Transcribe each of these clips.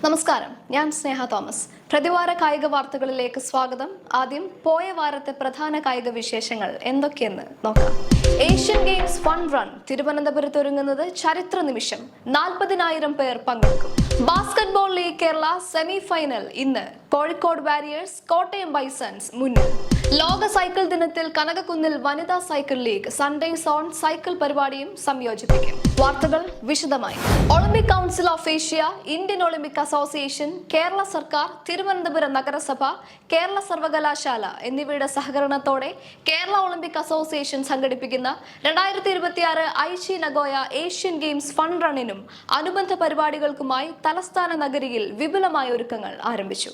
നമസ്കാരം, ഞാൻ സ്നേഹ തോമസ്. പ്രതിവാര കായിക വാർത്തകളിലേക്ക് സ്വാഗതം. ആദ്യം പോയ വാരത്തെ പ്രധാന കായിക വിശേഷങ്ങൾ എന്തൊക്കെയെന്ന് നോക്കാം. ഏഷ്യൻ ഗെയിംസ് ഫൺ റൺ തിരുവനന്തപുരത്ത് ഒരുങ്ങുന്നത് ചരിത്ര നിമിഷം. 40,000 പേർ പങ്കെടുക്കും. Basketball league Kerala semi final ഇന്ന്. കോഴിക്കോട് വാരിയേഴ്സ് കോട്ടയം ബൈസൺസ് മുന്നിൽ. ലോക സൈക്കിൾ ദിനത്തിൽ കനകക്കുന്നിൽ വനിതാ cycle league Sundays on cycle പരിപാടിയും സംയോജിപ്പിക്കും. വാർത്തകൾ വിശദമായി. Olympic Council of Asia, Indian Olympic association, Kerala സർക്കാർ, തിരുവനന്തപുരം നഗരസഭ, കേരള സർവകലാശാല എന്നിവയുടെ സഹകരണത്തോടെ കേരള ഒളിമ്പിക് അസോസിയേഷൻ സംഘടിപ്പിക്കുന്ന 2026 Aichi Nagoya Asian Games fun റണ്ണിനും അനുബന്ധ പരിപാടികൾക്കുമായി തലസ്ഥാന നഗരിയിൽ വിപുലമായ ഒരുക്കങ്ങൾ ആരംഭിച്ചു.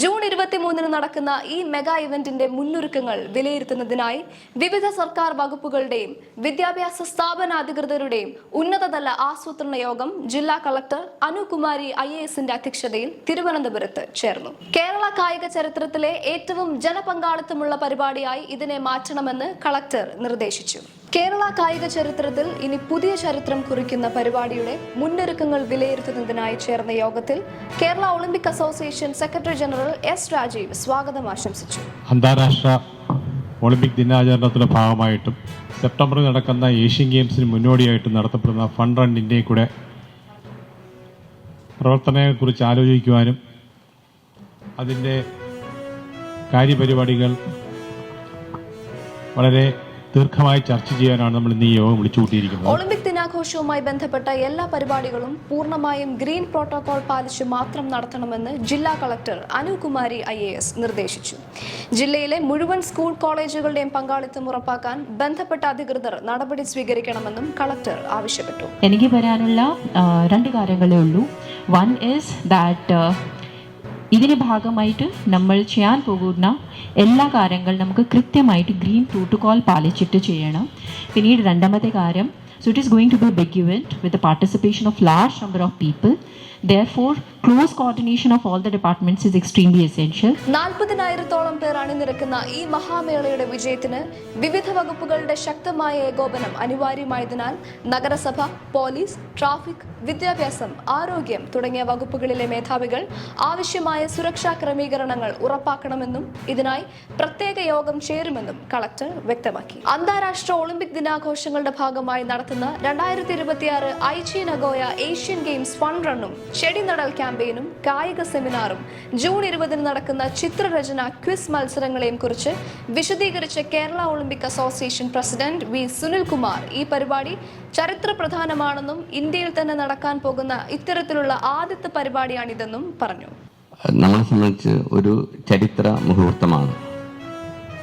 ജൂൺ 23 നടക്കുന്ന ഈ മെഗാ ഇവന്റിന്റെ മുന്നൊരുക്കങ്ങൾ വിലയിരുത്തുന്നതിനായി വിവിധ സർക്കാർ വകുപ്പുകളുടെയും വിദ്യാഭ്യാസ സ്ഥാപനാധികൃതരുടെയും ഉന്നതതല ആസൂത്രണ യോഗം ജില്ലാ കളക്ടർ അനുകുമാരി IASന്റെ അധ്യക്ഷതയിൽ തിരുവനന്തപുരത്ത് ചേർന്നു. കേരള കായിക ചരിത്രത്തിലെ ഏറ്റവും ജനപങ്കാളിത്തമുള്ള പരിപാടിയായി ഇതിനെ മാറ്റണമെന്ന് കളക്ടർ നിർദ്ദേശിച്ചു. കേരള കായിക ചരിത്രത്തിൽ ഇനി പുതിയ ചരിത്രം കുറിക്കുന്ന പരിപാടിയുടെ മുന്നൊരുക്കങ്ങൾ വിലയിരുത്തുന്നതിനായി ചേർന്ന യോഗത്തിൽ Kerala Olympic Association secretary general S. Rajeev സ്വാഗതം ആശംസിച്ചു. അന്താരാഷ്ട്ര ഒളിമ്പിക് ദിനാചരണത്തിന്റെ ഭാഗമായിട്ടും സെപ്റ്റംബറിൽ നടക്കുന്ന ഏഷ്യൻ ഗെയിംസിന് മുന്നോടിയായിട്ടും നടത്തപ്പെടുന്ന ഫൺ റണ്ണിൻ്റെ കൂടെ പ്രവർത്തനങ്ങളെക്കുറിച്ച് ആലോചിക്കുവാനും അതിൻ്റെ കാര്യപരിപാടികൾ വളരെ ദീർഘമായി ചർച്ച ചെയ്യാനാണ് നമ്മൾ ഇന്ന് ഈ യോഗം വിളിച്ചുകൂട്ടിയിരിക്കുന്നത്. ഒളിമ്പിക് ദിനാഘോഷവുമായി ബന്ധപ്പെട്ട എല്ലാ പരിപാടികളും പൂർണ്ണമായും ഗ്രീൻ പ്രോട്ടോകോൾ പാലിച്ച് മാത്രം നടത്തണമെന്ന് ജില്ലാ കളക്ടർ അനുകുമാരി IAS നിർദ്ദേശിച്ചു. ജില്ലയിലെ മുഴുവൻ സ്കൂൾ കോളേജുകളുടെയും പങ്കാളിത്തം ഉറപ്പാക്കാൻ ബന്ധപ്പെട്ട അധികൃതർ നടപടി സ്വീകരിക്കണമെന്നും കളക്ടർ ആവശ്യപ്പെട്ടു. എനിക്ക് പറയാനുള്ള 2 കാര്യങ്ങളേ ഉള്ളൂ. വൺ ഈസ് ദാറ്റ് ഇതിൻ്റെ ഭാഗമായിട്ട് നമ്മൾ ചെയ്യാൻ പോകുന്ന എല്ലാ കാര്യങ്ങളും നമുക്ക് കൃത്യമായിട്ട് ഗ്രീൻ പ്രോട്ടോകോൾ പാലിച്ചിട്ട് ചെയ്യണം. പിന്നീട് രണ്ടാമത്തെ കാര്യം, so it is going to be a big event with the participation of large number of people. Therefore, close coordination of all the departments is extremely essential. 40,000 പേർ അണിനിരക്കുന്ന ഈ മഹാമേളയുടെ വിജയത്തിന് വിവിധ വകുപ്പുകളുടെ ശക്തമായ ഏകോപനം അനിവാര്യമായതിനാൽ നഗരസഭ, പോലീസ്, ട്രാഫിക്, വിദ്യാഭ്യാസം, ആരോഗ്യം തുടങ്ങിയ വകുപ്പുകളിലെ മേധാവികൾ ആവശ്യമായ സുരക്ഷാ ക്രമീകരണങ്ങൾ ഉറപ്പാക്കണമെന്നും ഇതിനായി പ്രത്യേക യോഗം ചേരുമെന്നും കളക്ടർ വ്യക്തമാക്കി. അന്താരാഷ്ട്ര ഒളിമ്പിക് ദിനാഘോഷങ്ങളുടെ ഭാഗമായി നടത്തുന്ന 2026 Aichi Nagoya Asian Games fun റണ്ണും ചെടിനടൽ ക്യാമ്പയിനും കായിക സെമിനാറും ജൂൺ 20 നടക്കുന്ന ചിത്രരചന ക്വിസ് മത്സരങ്ങളെയും കുറിച്ച് വിശദീകരിച്ച Kerala Olympic association president V. Sunilkumar ഈ പരിപാടി ചരിത്ര പ്രധാനമാണെന്നും ഇന്ത്യയിൽ തന്നെ നടക്കാൻ പോകുന്ന ഇത്തരത്തിലുള്ള ആദ്യത്തെ പരിപാടിയാണിതെന്നും പറഞ്ഞു. നമ്മളെ സംബന്ധിച്ച് ഒരു ചരിത്ര മുഹൂർത്തമാണ്.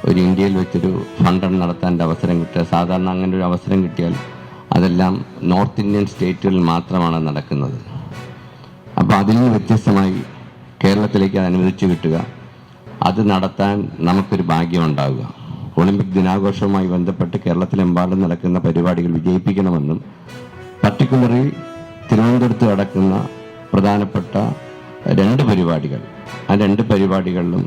ഒരു ഇന്ത്യയിൽ വെച്ചൊരു ഫൺ റൺ നടത്താൻ അവസരം കിട്ടുക. സാധാരണ അങ്ങനെ ഒരു അവസരം കിട്ടിയാൽ അതെല്ലാം നോർത്ത് ഇന്ത്യൻ സ്റ്റേറ്റുകളിൽ മാത്രമാണ് നടക്കുന്നത്. അപ്പോൾ അതിൽ നിന്ന് വ്യത്യസ്തമായി കേരളത്തിലേക്ക് അത് അനുവദിച്ചു കിട്ടുക, അത് നടത്താൻ നമുക്കൊരു ഭാഗ്യമുണ്ടാവുക. ഒളിമ്പിക് ദിനാഘോഷവുമായി ബന്ധപ്പെട്ട് കേരളത്തിലെമ്പാടും നടക്കുന്ന പരിപാടികൾ വിജയിപ്പിക്കണമെന്നും പർട്ടിക്കുലറി തിരുവനന്തപുരത്ത് നടക്കുന്ന പ്രധാനപ്പെട്ട 2 പരിപാടികൾ, ആ 2 പരിപാടികളിലും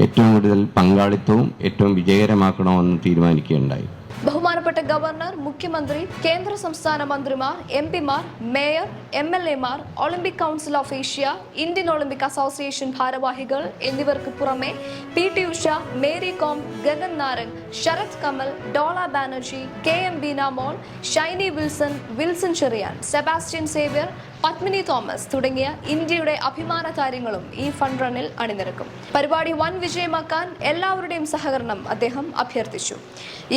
ഏറ്റവും കൂടുതൽ പങ്കാളിത്തവും ഏറ്റവും വിജയകരമാക്കണമെന്ന് തീരുമാനിക്കുകയുണ്ടായി. ബഹുമാനപ്പെട്ട ഗവർണർ, മുഖ്യമന്ത്രി, കേന്ദ്ര സംസ്ഥാന മന്ത്രിമാർ, MP മാർ, മേയർ, MLA മാർ, Olympic Council of Asia, Indian Olympic Association ഭാരവാഹികൾ എന്നിവർക്ക് പുറമെ PT ഉഷ, മേരി കോം, ഗഗൻ നാരംഗ്, ശരത് കമൽ, ഡോള ബാനർജി, KM ബീന മോൾ, ഷൈനി വിൽസൺ ചെറിയാൻ, സെബാസ്റ്റ്യൻ സേവ്യർ, പത്മിനി തോമസ് തുടങ്ങിയ ഇന്ത്യയുടെ അഭിമാന താരങ്ങളും ഈ ഫൺ റണ്ണിൽ അണിനിരക്കും. പരിപാടി വൻ വിജയമാക്കാൻ എല്ലാവരുടെയും സഹകരണം അദ്ദേഹം അഭ്യർത്ഥിച്ചു.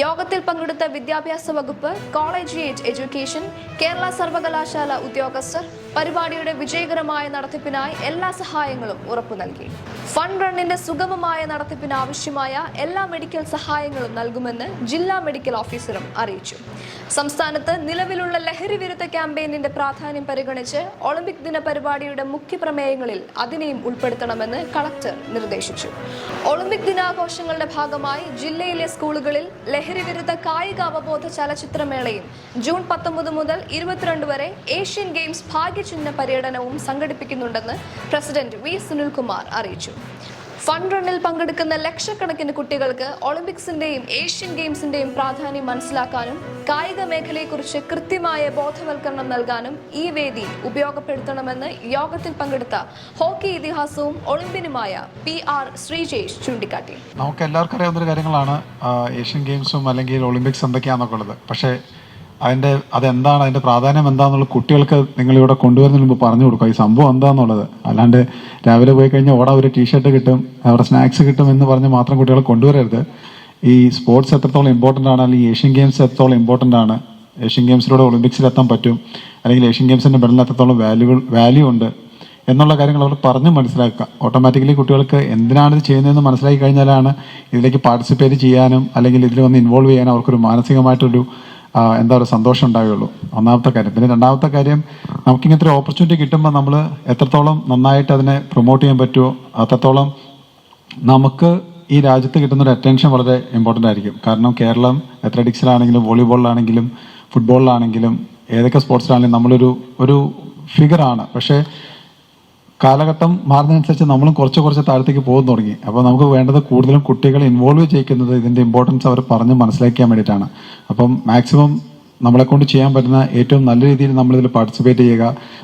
യോഗത്തിൽ പങ്കെടുത്ത വിദ്യാഭ്യാസ വകുപ്പ്, കോളേജിയേറ്റ് എഡ്യൂക്കേഷൻ, കേരള സർവകലാശാല ഉദ്യോഗസ്ഥർ പരിപാടിയുടെ വിജയകരമായ നടത്തിപ്പിനായി എല്ലാ സഹായങ്ങളും ഉറപ്പു നൽകി. ഫൺ റണ്ണിന്റെ സുഗമമായ നടത്തിപ്പിന് ആവശ്യമായ എല്ലാ മെഡിക്കൽ സഹായങ്ങളും നൽകുമെന്ന് ജില്ലാ മെഡിക്കൽ ഓഫീസറും അറിയിച്ചു. സംസ്ഥാനത്ത് നിലവിലുള്ള ലഹരി വിരുദ്ധ ക്യാമ്പയിനിന്റെ പ്രാധാന്യം പരിഗണിച്ച് ഒളിമ്പിക് ദിന പരിപാടിയുടെ മുഖ്യ പ്രമേയങ്ങളിൽ അതിനെയും ഉൾപ്പെടുത്തണമെന്ന് കളക്ടർ നിർദ്ദേശിച്ചു. ഒളിമ്പിക് ദിനാഘോഷങ്ങളുടെ ഭാഗമായി ജില്ലയിലെ സ്കൂളുകളിൽ ലഹരി വിരുദ്ധ കായിക അവബോധ ചലച്ചിത്രമേളയും ജൂൺ 19 മുതൽ 22 വരെ ഏഷ്യൻ ഗെയിംസ് ഭാഗ്യചിഹ്ന പര്യടനവും സംഘടിപ്പിക്കുന്നുണ്ടെന്ന് പ്രസിഡന്റ് V. സുനിൽകുമാർ അറിയിച്ചു. ഫണ്ട് റണ്ണിൽ പങ്കെടുക്കുന്ന ലക്ഷക്കണക്കിന് കുട്ടികൾക്ക് ഒളിമ്പിക്സിന്റെയും ഏഷ്യൻ ഗെയിംസിന്റെയും പ്രാധാന്യം മനസ്സിലാക്കാനും കായിക മേഖലയെക്കുറിച്ച് കൃത്യമായ ബോധവൽക്കരണം നൽകാനും ഈ വേദി ഉപയോഗപ്പെടുത്തണമെന്ന് യോഗത്തിൽ പങ്കെടുത്ത ഹോക്കി ഇതിഹാസവും ഒളിമ്പ്യനുമായ PR ശ്രീജേഷ് ചൂണ്ടിക്കാട്ടി. നമുക്ക് എല്ലാവർക്കും അറിയാവുന്ന കാര്യങ്ങളാണ് ഏഷ്യൻ ഗെയിംസും അല്ലെങ്കിൽ ഒളിമ്പിക്സ് എന്തൊക്കെയാണെന്നൊക്കെ ഉള്ളത്. പക്ഷേ അതെന്താണ്, അതിൻ്റെ പ്രാധാന്യം എന്താണെന്നുള്ള കുട്ടികൾക്ക് നിങ്ങളിവിടെ കൊണ്ടുവരുന്നതിന് മുമ്പ് പറഞ്ഞു കൊടുക്കുക, ഈ സംഭവം എന്താണെന്നുള്ളത്. അല്ലാണ്ട് രാവിലെ പോയി കഴിഞ്ഞാൽ ഓടാ ഒരു ടീഷർട്ട് കിട്ടും, അവിടെ സ്നാക്സ് കിട്ടും എന്ന് പറഞ്ഞ് മാത്രം കുട്ടികളെ കൊണ്ടുവരരുത്. ഈ സ്പോർട്സ് എത്രത്തോളം ഇമ്പോർട്ടൻ്റ് ആണ്, അല്ലെങ്കിൽ ഏഷ്യൻ ഗെയിംസ് എത്രത്തോളം ഇമ്പോർട്ടൻ്റ് ആണ്, ഏഷ്യൻ ഗെയിംസിലൂടെ ഒളിമ്പിക്സിലെത്താൻ പറ്റും, അല്ലെങ്കിൽ ഏഷ്യൻ ഗെയിംസിൻ്റെ മെഡലിന് എത്രത്തോളം വാല്യൂ ഉണ്ട് എന്നുള്ള കാര്യങ്ങൾ അവർ പറഞ്ഞ് മനസ്സിലാക്കുക. ഓട്ടോമാറ്റിക്കലി കുട്ടികൾക്ക് എന്തിനാണ് ഇത് ചെയ്യുന്നതെന്ന് മനസ്സിലാക്കി കഴിഞ്ഞാലാണ് ഇതിലേക്ക് പാർട്ടിസിപ്പേറ്റ് ചെയ്യാനും അല്ലെങ്കിൽ ഇതിൽ വന്ന് ഇൻവോൾവ് ചെയ്യാനും അവർക്കൊരു മാനസികമായിട്ടൊരു ഒരു സന്തോഷം ഉണ്ടാവുകയുള്ളൂ. ഒന്നാമത്തെ കാര്യം. പിന്നെ രണ്ടാമത്തെ കാര്യം, നമുക്കിങ്ങനത്തെ ഒരു ഓപ്പർച്യൂണിറ്റി കിട്ടുമ്പോൾ നമ്മൾ എത്രത്തോളം നന്നായിട്ട് അതിനെ പ്രൊമോട്ട് ചെയ്യാൻ പറ്റുമോ അത്രത്തോളം നമുക്ക് ഈ രാജ്യത്ത് കിട്ടുന്നൊരു അറ്റൻഷൻ വളരെ ഇമ്പോർട്ടൻ്റ് ആയിരിക്കും. കാരണം കേരളം അത്ലറ്റിക്സിലാണെങ്കിലും വോളിബോളിലാണെങ്കിലും ഫുട്ബോളിലാണെങ്കിലും ഏതൊക്കെ സ്പോർട്സിലാണെങ്കിലും നമ്മളൊരു ഫിഗറാണ്. പക്ഷേ കാലഘട്ടം മാറുന്നതനുസരിച്ച് നമ്മളും കുറച്ച് താഴത്തേക്ക് പോകാൻ തുടങ്ങി. അപ്പോൾ നമുക്ക് വേണ്ടത് കൂടുതലും കുട്ടികളെ ഇൻവോൾവ് ചെയ്യിക്കുന്നത് ഇതിൻ്റെ ഇമ്പോർട്ടൻസ് അവർ പറഞ്ഞ് മനസ്സിലാക്കിയാൻ വേണ്ടിയിട്ടാണ്. അപ്പം മാക്സിമം നമ്മളെ കൊണ്ട് ചെയ്യാൻ പറ്റുന്ന ഏറ്റവും നല്ല രീതിയിൽ നമ്മളിതിൽ പാർട്ടിസിപ്പേറ്റ് ചെയ്യുക,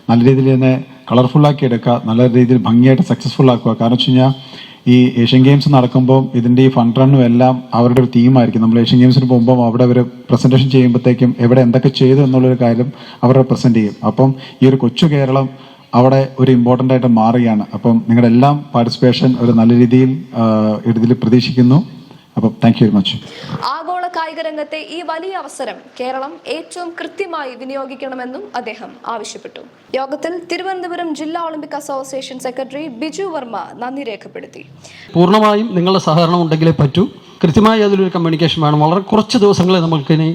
നല്ല രീതിയിൽ തന്നെ കളർഫുള്ളാക്കി എടുക്കുക, നല്ല രീതിയിൽ ഭംഗിയായിട്ട് സക്സസ്ഫുൾ ആക്കുക. കാരണം വെച്ച് കഴിഞ്ഞാൽ ഈ ഏഷ്യൻ ഗെയിംസ് നടക്കുമ്പോൾ ഇതിൻ്റെ ഈ ഫണ്ട് റണ്ണും എല്ലാം അവരുടെ ഒരു തീമായിരിക്കും. നമ്മൾ ഏഷ്യൻ ഗെയിംസിന് പോകുമ്പോൾ അവിടെ അവർ പ്രസൻറ്റേഷൻ ചെയ്യുമ്പോഴത്തേക്കും എവിടെ എന്തൊക്കെ ചെയ്തു എന്നുള്ളൊരു കാര്യം അവർ റെപ്രസെൻറ്റ് ചെയ്യും. അപ്പം ഈ ഒരു കൊച്ചു കേരളം അവിടെ ഒരു ഇമ്പോർട്ടൻ്റ് ആയിട്ട് മാറുകയാണ്. അപ്പം നിങ്ങളുടെ എല്ലാം പാർട്ടിസിപ്പേഷൻ ഒരു നല്ല രീതിയിൽ ഇതിൽ പ്രതീക്ഷിക്കുന്നു. അപ്പം താങ്ക് യു വെരി മച്ച്. ആഗോള കായിക രംഗത്തെ ഈ വലിയ അവസരം കേരളം ഏറ്റവും കൃത്യമായി വിനിയോഗിക്കണമെന്നും അദ്ദേഹം ആവശ്യപ്പെട്ടു. യോഗത്തിൽ തിരുവനന്തപുരം ജില്ലാ Olympic Association secretary Biju Varma നന്ദി രേഖപ്പെടുത്തി. പൂർണ്ണമായും നിങ്ങളുടെ സഹകരണം ഉണ്ടെങ്കിലേ പറ്റൂ. കൃത്യമായി അതിലൊരു കമ്മ്യൂണിക്കേഷൻ വേണം. വളരെ കുറച്ച് ദിവസങ്ങളെ നമുക്കിനി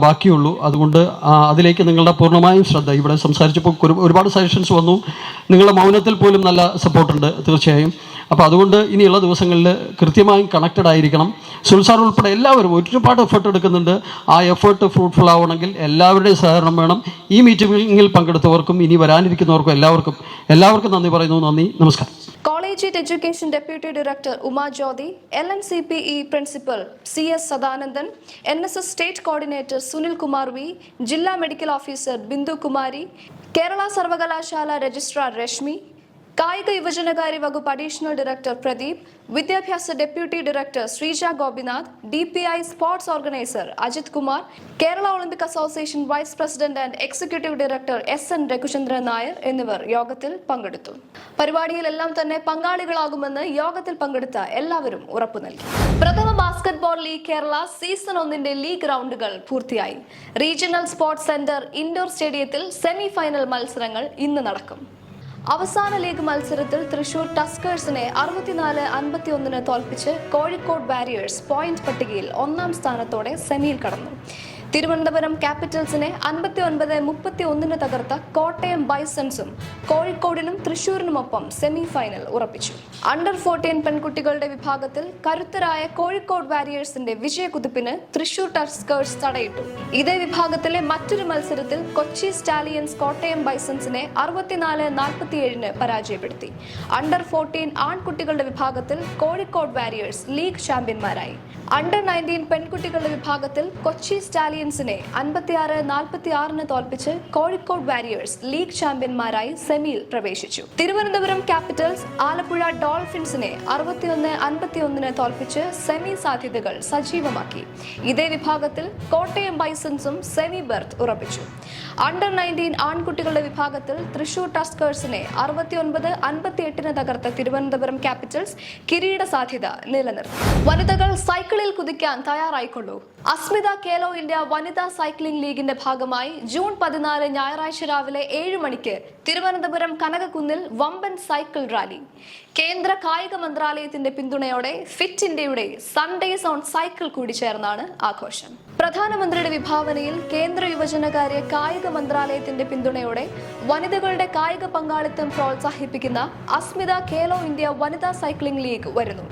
ബാക്കിയുള്ളൂ. അതുകൊണ്ട് അതിലേക്ക് നിങ്ങളുടെ പൂർണ്ണമായും ശ്രദ്ധ. ഇവിടെ സംസാരിച്ചപ്പോൾ ഒരുപാട് സജഷൻസ് വന്നു. നിങ്ങളുടെ മൗനത്തിൽ പോലും നല്ല സപ്പോർട്ടുണ്ട് തീർച്ചയായും. അപ്പോൾ അതുകൊണ്ട് ഇനിയുള്ള ദിവസങ്ങളിൽ കൃത്യമായും കണക്റ്റഡ് ആയിരിക്കണം. സുൽസാർ ഉൾപ്പെടെ എല്ലാവരും ഒരുപാട് എഫേർട്ട് എടുക്കുന്നുണ്ട്. ആ എഫേർട്ട് ഫ്രൂട്ട്ഫുൾ ആവണമെങ്കിൽ എല്ലാവരുടെയും സഹകരണം വേണം. ഈ മീറ്റിംഗിൽ പങ്കെടുത്തവർക്കും ഇനി വരാനിരിക്കുന്നവർക്കും എല്ലാവർക്കും നന്ദി പറയുന്നു. നന്ദി, നമസ്കാരം. Collegiate education deputy director Uma Jyothi, LNCPE principal CS Sadanandan, NSS state coordinator Sunil Kumar V, ജില്ലാ മെഡിക്കൽ ഓഫീസർ ബിന്ദു കുമാരി, കേരള സർവകലാശാല രജിസ്ട്രാർ രശ്മി, കായിക യുവജനകാര്യ വകുപ്പ് അഡീഷണൽ ഡയറക്ടർ പ്രദീപ്, വിദ്യാഭ്യാസ deputy director Sreeja Gopinath, DPI sports organiser Ajith Kumar, Kerala Olympic Association vice president and executive director SN Raghuchandran Nair എന്നിവർ യോഗത്തിൽ പങ്കെടുത്തു. പരിപാടിയിലെല്ലാം തന്നെ പങ്കാളികളാകുമെന്ന് യോഗത്തിൽ പങ്കെടുത്ത എല്ലാവരും ഉറപ്പു നൽകി. പ്രഥമ basketball league Kerala season 1 league റൗണ്ടുകൾ പൂർത്തിയായി. റീജിയണൽ സ്പോർട്സ് സെന്റർ ഇൻഡോർ സ്റ്റേഡിയത്തിൽ സെമി ഫൈനൽ മത്സരങ്ങൾ ഇന്ന് നടക്കും. അവസാന ലീഗ് മത്സരത്തിൽ തൃശൂർ ടസ്കേഴ്സിനെ 64-51 തോൽപ്പിച്ച് കോഴിക്കോട് വാരിയേഴ്സ് പോയിന്റ് പട്ടികയിൽ 1ാം സ്ഥാനത്തോടെ സെമിയിൽ കടന്നു. തിരുവനന്തപുരം ക്യാപിറ്റൽസിനെ 59-31 തകർത്ത കോട്ടയം ബൈസൺസും കോഴിക്കോടിനും തൃശൂരിനുമൊപ്പം സെമി ഫൈനൽ ഉറപ്പിച്ചു. അണ്ടർ 14 പെൺകുട്ടികളുടെ വിഭാഗത്തിൽ കരുത്തരായ കോഴിക്കോട് വാരിയേഴ്സിന്റെ വിജയക്കുതിപ്പിന് തൃശൂർ ടസ്കേഴ്സ് തടയിട്ടു. ഇതേ വിഭാഗത്തിലെ മറ്റൊരു മത്സരത്തിൽ കൊച്ചി സ്റ്റാലിയൻസ് കോട്ടയം ബൈസൺസിനെ 64-47 പരാജയപ്പെടുത്തി. അണ്ടർ 14 ആൺകുട്ടികളുടെ വിഭാഗത്തിൽ കോഴിക്കോട് വാരിയേഴ്സ് ലീഗ് ചാമ്പ്യന്മാരായി. അണ്ടർ 19 പെൺകുട്ടികളുടെ വിഭാഗത്തിൽ കൊച്ചി സ്റ്റാലിയൻസിനെ 56-46 തോൽപ്പിച്ച് കോഴിക്കോട് വാരിയേഴ്സ് ലീഗ് ചാമ്പ്യന്മാരായി സെമിയിൽ പ്രവേശിച്ചു. തിരുവനന്തപുരം ക്യാപിറ്റൽസ് ആലപ്പുഴ ഡോൾഫിൻസിനെ 61-51 തോൽപ്പിച്ച് സെമി സാധ്യതകൾ സജീവമാക്കി. ഇതേ വിഭാഗത്തിൽ കോട്ടയം ബൈസൺസും സെമി ബെർത്ത് ഉറപ്പിച്ചു. അണ്ടർ 19 ആൺകുട്ടികളുടെ വിഭാഗത്തിൽ തൃശൂർ ടസ്കേഴ്സിനെ 69-58 തകർത്ത തിരുവനന്തപുരം ക്യാപിറ്റൽസ് കിരീട സാധ്യത നിലനിർത്തി. വനിതകൾ സൈക്കിളിൽ കുതിക്കാൻ തയ്യാറായിക്കൊള്ളൂ. അസ്മിത ഖേലോ ഇന്ത്യ വനിതാ സൈക്ലിംഗ് ലീഗിന്റെ ഭാഗമായി ജൂൺ 14 ഞായറാഴ്ച രാവിലെ 7 മണിക്ക് തിരുവനന്തപുരം കനകക്കുന്നിൽ വമ്പൻ സൈക്കിൾ റാലി. കേന്ദ്ര കായിക മന്ത്രാലയത്തിന്റെ പിന്തുണയോടെ ഫിറ്റ് ഇന്ത്യയുടെ സൺഡേസ് ഓൺ സൈക്കിൾ കൂടി ചേർന്നാണ് ആഘോഷം. പ്രധാനമന്ത്രിയുടെ വിഭാവനയിൽ കേന്ദ്ര യുവജനകാര്യ കായിക മന്ത്രാലയത്തിന്റെ പിന്തുണയോടെ വനിതകളുടെ കായിക പങ്കാളിത്തം പ്രോത്സാഹിപ്പിക്കുന്ന അസ്മിത ഖേലോ ഇന്ത്യ വനിതാ സൈക്ലിംഗ് ലീഗ് വരുന്നു.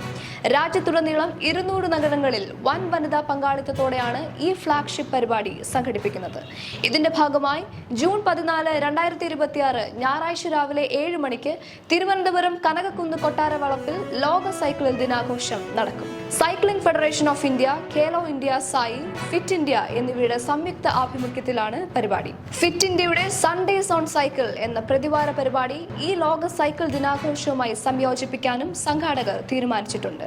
രാജ്യത്തുടനീളം 200 നഗരങ്ങളിൽ വൻ വനിതാ പങ്കാളിത്തത്തോടെയാണ് ഈ ഫ്ളാഗ്ഷിപ്പ് പരിപാടി സംഘടിപ്പിക്കുന്നത്. ഇതിന്റെ ഭാഗമായി ജൂൺ 14, 2026 ഞായറാഴ്ച രാവിലെ 7 മണിക്ക് തിരുവനന്തപുരം കനകക്കുന്ന് കൊട്ടാരവളപ്പിൽ ലോക സൈക്കിൾ ദിനാഘോഷം നടക്കും. Cycling federation of India, Khelo India Sai, fit India എന്നിവയുടെ സംയുക്ത ആഭിമുഖ്യത്തിലാണ് പരിപാടി. ഫിറ്റ് ഇന്ത്യയുടെ സൺഡേസ് ഓൺ സൈക്കിൾ എന്ന പ്രതിവാര പരിപാടി ഈ ലോക സൈക്കിൾ ദിനാഘോഷവുമായി സംയോജിപ്പിക്കാനും സംഘാടകർ തീരുമാനിച്ചിട്ടുണ്ട്.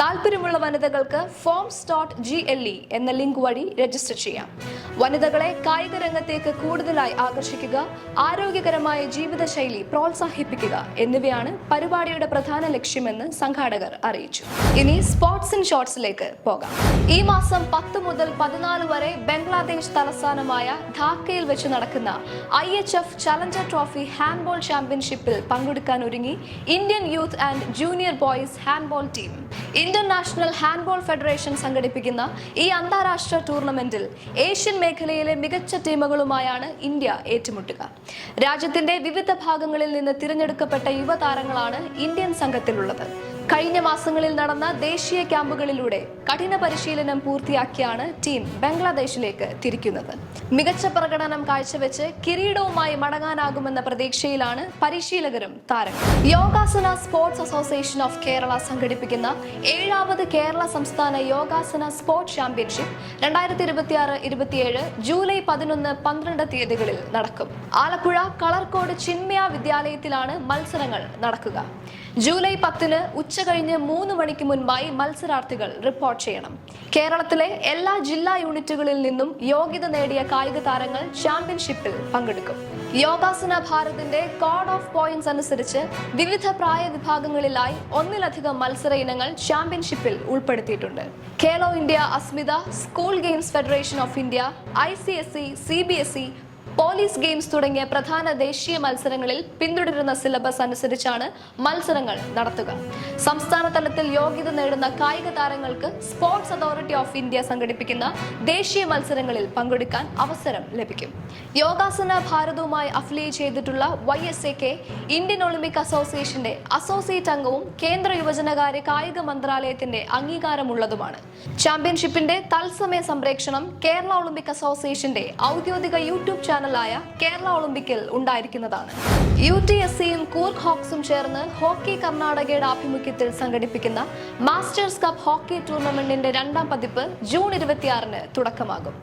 താല്പര്യമുള്ള വനിതകൾക്ക് forms.gle എന്ന ലിങ്ക് വഴി രജിസ്റ്റർ ചെയ്യാം. വനിതകളെ കായിക രംഗത്തേക്ക് കൂടുതലായി ആകർഷിക്കുക, ആരോഗ്യകരമായ ജീവിതശൈലി പ്രോത്സാഹിപ്പിക്കുക എന്നിവയാണ് പരിപാടിയുടെ പ്രധാന ലക്ഷ്യമെന്ന് സംഘാടകർ അറിയിച്ചു. ഇനി സ്പോർട്സ് ഇൻ ഷോർട്സിലേക്ക് പോകാം. ഈ മാസം 10 മുതൽ 14 വരെ ബംഗ്ലാദേശ് തലസ്ഥാനമായ ധാക്കയിൽ വെച്ച് നടക്കുന്ന IHF ചലഞ്ചർ ട്രോഫി ഹാൻഡ്ബോൾ ചാമ്പ്യൻഷിപ്പിൽ പങ്കെടുക്കാൻ ഒരുങ്ങി Indian youth and junior boys handball team. International handball federation സംഘടിപ്പിക്കുന്ന ഈ അന്താരാഷ്ട്ര ടൂർണമെന്റിൽ ഏഷ്യൻ മേഖലയിലെ മികച്ച ടീമുകളുമായാണ് ഇന്ത്യ ഏറ്റുമുട്ടുക. രാജ്യത്തിന്റെ വിവിധ ഭാഗങ്ങളിൽ നിന്ന് തിരഞ്ഞെടുക്കപ്പെട്ട യുവതാരങ്ങളാണ് ഇന്ത്യൻ സംഘത്തിലുള്ളത്. കഴിഞ്ഞ മാസങ്ങളിൽ നടന്ന ദേശീയ ക്യാമ്പുകളിലൂടെ കഠിന പരിശീലനം പൂർത്തിയാക്കിയാണ് ടീം ബംഗ്ലാദേശിലേക്ക് തിരിക്കുന്നത്. മികച്ച പ്രകടനം കാഴ്ചവെച്ച് കിരീടവുമായി മടങ്ങാനാകുമെന്ന പ്രതീക്ഷയിലാണ് പരിശീലകരും താരങ്ങൾ. യോഗാസന സ്പോർട്സ് അസോസിയേഷൻ ഓഫ് കേരള സംഘടിപ്പിക്കുന്ന 7ാമത് കേരള സംസ്ഥാന യോഗാസന സ്പോർട്സ് ചാമ്പ്യൻഷിപ്പ് 2026-27 ജൂലൈ 11, 12 തീയതികളിൽ നടക്കും. ആലപ്പുഴ കളർക്കോട് ചിന്മയ വിദ്യാലയത്തിലാണ് മത്സരങ്ങൾ നടക്കുക. ജൂലൈ 10 ഉച്ചകഴിഞ്ഞ് 3 മണിക്ക് മുൻപായി മത്സരാർത്ഥികൾ റിപ്പോർട്ട് ചെയ്യണം. കേരളത്തിലെ എല്ലാ ജില്ലാ യൂണിറ്റുകളിൽ നിന്നും യോഗ്യത നേടിയ കായിക താരങ്ങൾ ചാമ്പ്യൻഷിപ്പിൽ പങ്കെടുക്കും. യോഗാസന ഭാരതിന്റെ കോഡ് ഓഫ് പോയിന്റ്സ് അനുസരിച്ച് വിവിധ പ്രായ വിഭാഗങ്ങളിലായി 1-ലധികം മത്സര ഇനങ്ങൾ ചാമ്പ്യൻഷിപ്പിൽ ഉൾപ്പെടുത്തിയിട്ടുണ്ട്. Khelo India Asmita, school games federation of India, ICSE, CBSE, police games തുടങ്ങിയ പ്രധാന ദേശീയ മത്സരങ്ങളിൽ പിന്തുടരുന്ന സിലബസ് അനുസരിച്ചാണ് മത്സരങ്ങൾ നടത്തുക. സംസ്ഥാന തലത്തിൽ യോഗ്യത നേടുന്ന കായിക താരങ്ങൾക്ക് സ്പോർട്സ് അതോറിറ്റി ഓഫ് ഇന്ത്യ സംഘടിപ്പിക്കുന്ന ദേശീയ മത്സരങ്ങളിൽ പങ്കെടുക്കാൻ അവസരം ലഭിക്കും. യോഗാസന ഭാരതവുമായി അഫിലിയേറ്റ് ചെയ്തിട്ടുള്ള YSAK ഇന്ത്യൻ ഒളിമ്പിക് അസോസിയേഷന്റെ അസോസിയേറ്റ് അംഗവും കേന്ദ്ര യുവജനകാര്യ കായിക മന്ത്രാലയത്തിന്റെ അംഗീകാരമുള്ളതുമാണ്. ചാമ്പ്യൻഷിപ്പിന്റെ തത്സമയ സംപ്രേക്ഷണം കേരള ഒളിമ്പിക് അസോസിയേഷന്റെ ഔദ്യോഗിക യൂട്യൂബ് ചാനലായ കേരള ഒളിമ്പിക്കിൽ ഉണ്ടായിരിക്കുന്നതാണ്. UTSCയും കൂർഗ് ഹോക്സും ചേർന്ന് ഹോക്കി കർണാടകയുടെ ആഭിമുഖ്യത്തിൽ സംഘടിപ്പിക്കുന്ന മാസ്റ്റേഴ്സ് കപ്പ് ഹോക്കി ടൂർണമെന്റിന്റെ 2ാം പതിപ്പ് ജൂൺ 26 തുടക്കമാകും.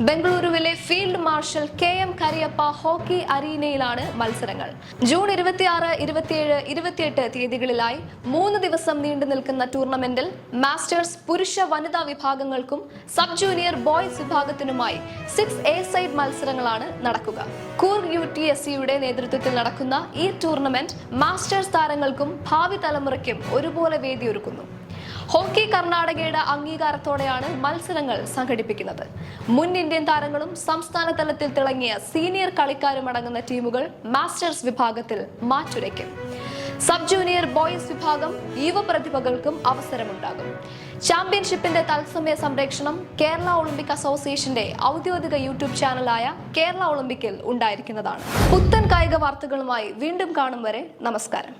ബംഗളൂരുവിലെ field marshal KM Cariappa hockey അരീനയിലാണ് മത്സരങ്ങൾ. ജൂൺ 26, 27, 28 തീയതികളിലായി 3 ദിവസം നീണ്ടു നിൽക്കുന്ന ടൂർണമെന്റിൽ മാസ്റ്റേഴ്സ് പുരുഷ വനിതാ വിഭാഗങ്ങൾക്കും സബ് ജൂനിയർ ബോയ്സ് വിഭാഗത്തിനുമായി 6 A-സൈഡ് മത്സരങ്ങളാണ് നടക്കുക. കൂർഗ് UTSCയുടെ നേതൃത്വത്തിൽ നടക്കുന്ന ഈ ടൂർണമെന്റ് മാസ്റ്റേഴ്സ് താരങ്ങൾക്കും ഭാവി തലമുറയ്ക്കും ഒരുപോലെ വേദിയൊരുക്കുന്നു. ഹോക്കി കർണാടകയുടെ അംഗീകാരത്തോടെയാണ് മത്സരങ്ങൾ സംഘടിപ്പിക്കുന്നത്. മുൻ ഇന്ത്യൻ താരങ്ങളും സംസ്ഥാന തലത്തിൽ തിളങ്ങിയ സീനിയർ കളിക്കാരും അടങ്ങുന്ന ടീമുകൾ മാസ്റ്റേഴ്സ് വിഭാഗത്തിൽ മാറ്റുരയ്ക്കും. സബ് ജൂനിയർ ബോയ്സ് വിഭാഗം യുവപ്രതിഭകൾക്കും അവസരമുണ്ടാകും. ചാമ്പ്യൻഷിപ്പിന്റെ തത്സമയ സംപ്രേക്ഷണം കേരള ഒളിമ്പിക് അസോസിയേഷന്റെ ഔദ്യോഗിക യൂട്യൂബ് ചാനലായ കേരള ഒളിമ്പിക്കിൽ ഉണ്ടായിരിക്കുന്നതാണ്. പുത്തൻ കായിക വാർത്തകളുമായി വീണ്ടും കാണും വരെ നമസ്കാരം.